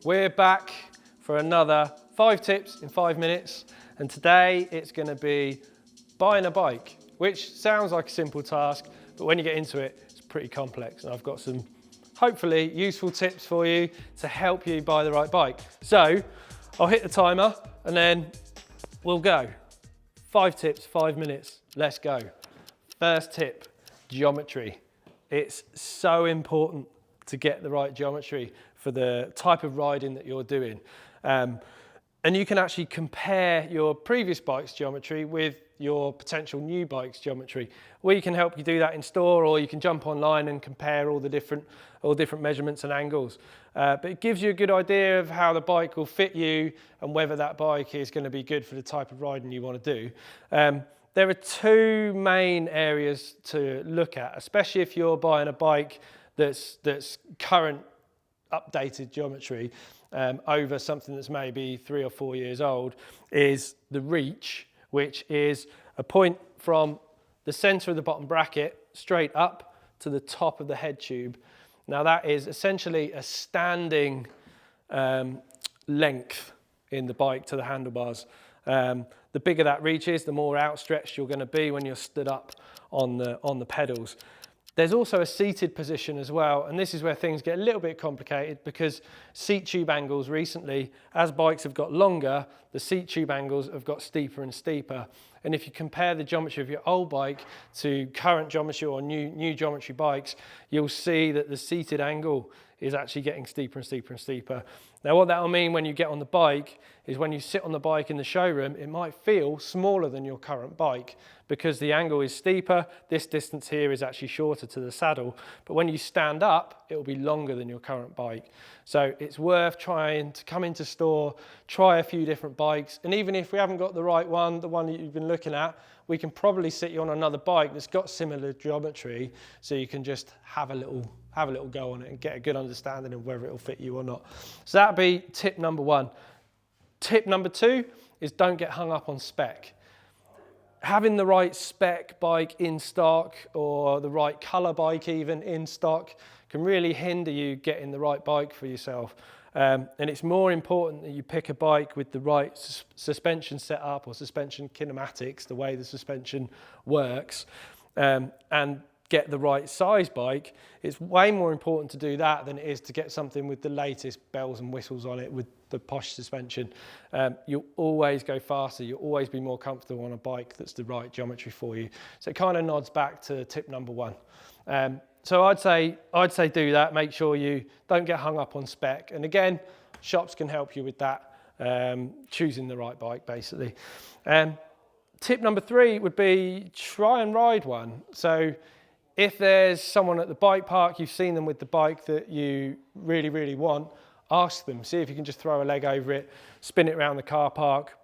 We're back for another 5 tips in 5 minutes, and today it's going to be buying a bike, which sounds like a simple task, but when you get into it, it's pretty complex. And I've got some hopefully useful tips for you to help you buy the right bike. So I'll hit the timer and then we'll go. 5 tips, 5 minutes, let's go. First tip, geometry. It's so important to get the right geometry for the type of riding that you're doing. And you can actually compare your previous bike's geometry with your potential new bike's geometry. We can help you do that in store, or you can jump online and compare all different measurements and angles. But it gives you a good idea of how the bike will fit you and whether that bike is going to be good for the type of riding you want to do. There are 2 main areas to look at, especially if you're buying a bike that's current updated geometry over something that's maybe 3 or 4 years old, is the reach, which is a point from the center of the bottom bracket straight up to the top of the head tube. Now that is essentially a standing length in the bike to the handlebars. The bigger that reach is, the more outstretched you're going to be when you're stood up on the pedals. There's also a seated position as well, and this is where things get a little bit complicated, because seat tube angles recently, as bikes have got longer, the seat tube angles have got steeper and steeper. And if you compare the geometry of your old bike to current geometry or new geometry bikes, you'll see that the seated angle is actually getting steeper and steeper and steeper. Now what that will mean when you get on the bike is when you sit on the bike in the showroom, it might feel smaller than your current bike because the angle is steeper. This distance here is actually shorter to the saddle, but when you stand up, it will be longer than your current bike. So it's worth trying to come into store, try a few different bikes, and even if we haven't got the right one, the one that you've been looking at, we can probably sit you on another bike that's got similar geometry, so you can just have a little go on it and get a good understanding of whether it'll fit you or not. So that'd be tip number 1. Tip number 2 is don't get hung up on spec. Having the right spec bike in stock, or the right color bike even in stock, can really hinder you getting the right bike for yourself. And it's more important that you pick a bike with the right suspension setup or suspension kinematics, the way the suspension works, and get the right size bike. It's way more important to do that than it is to get something with the latest bells and whistles on it with the posh suspension. You'll always go faster, you'll always be more comfortable on a bike that's the right geometry for you. So it kind of nods back to tip number 1. So I'd say do that. Make sure you don't get hung up on spec. And again, shops can help you with that, choosing the right bike basically. Tip number 3 would be try and ride one. So if there's someone at the bike park, you've seen them with the bike that you really, really want, ask them. See if you can just throw a leg over it, spin it around the car park.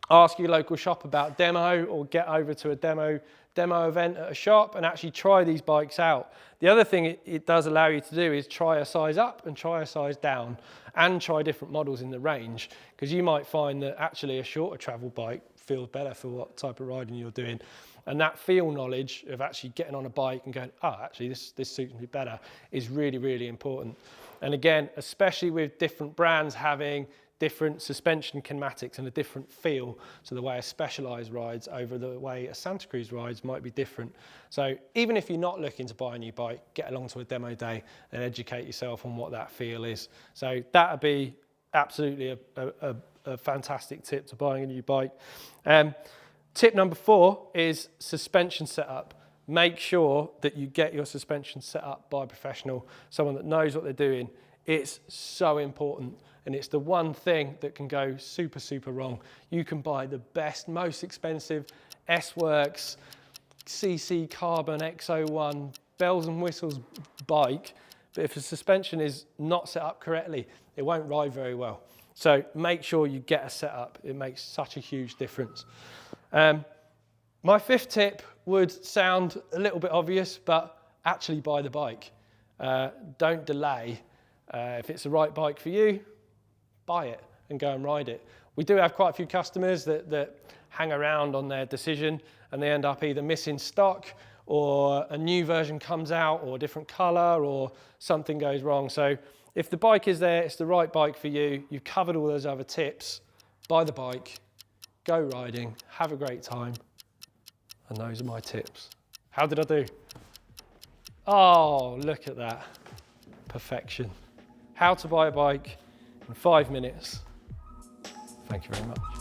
Ask your local shop about demo, or get over to a demo event at a shop and actually try these bikes out. The other thing it does allow you to do is try a size up and try a size down, and try different models in the range, because you might find that actually a shorter travel bike feels better for what type of riding you're doing. And that feel knowledge of actually getting on a bike and going, oh, actually this suits me better, is really, really important. And again, especially with different brands having different suspension kinematics and a different feel to the way a Specialized rides over the way a Santa Cruz rides might be different. So even if you're not looking to buy a new bike, get along to a demo day and educate yourself on what that feel is. So that would be absolutely a fantastic tip to buying a new bike. Tip number 4 is suspension setup. Make sure that you get your suspension set up by a professional, someone that knows what they're doing. It's so important, and it's the one thing that can go super, super wrong. You can buy the best, most expensive S-Works, CC Carbon X01, bells and whistles bike, but if the suspension is not set up correctly, it won't ride very well. So make sure you get a setup. It makes such a huge difference. My 5th tip would sound a little bit obvious, but actually buy the bike. Don't delay. If it's the right bike for you, buy it and go and ride it. We do have quite a few customers that hang around on their decision, and they end up either missing stock, or a new version comes out, or a different color, or something goes wrong. So If the bike is there, it's the right bike for you. You've covered all those other tips. Buy the bike, go riding, have a great time. And those are my tips. How did I do? Oh, look at that. Perfection. How to buy a bike in 5 minutes. Thank you very much.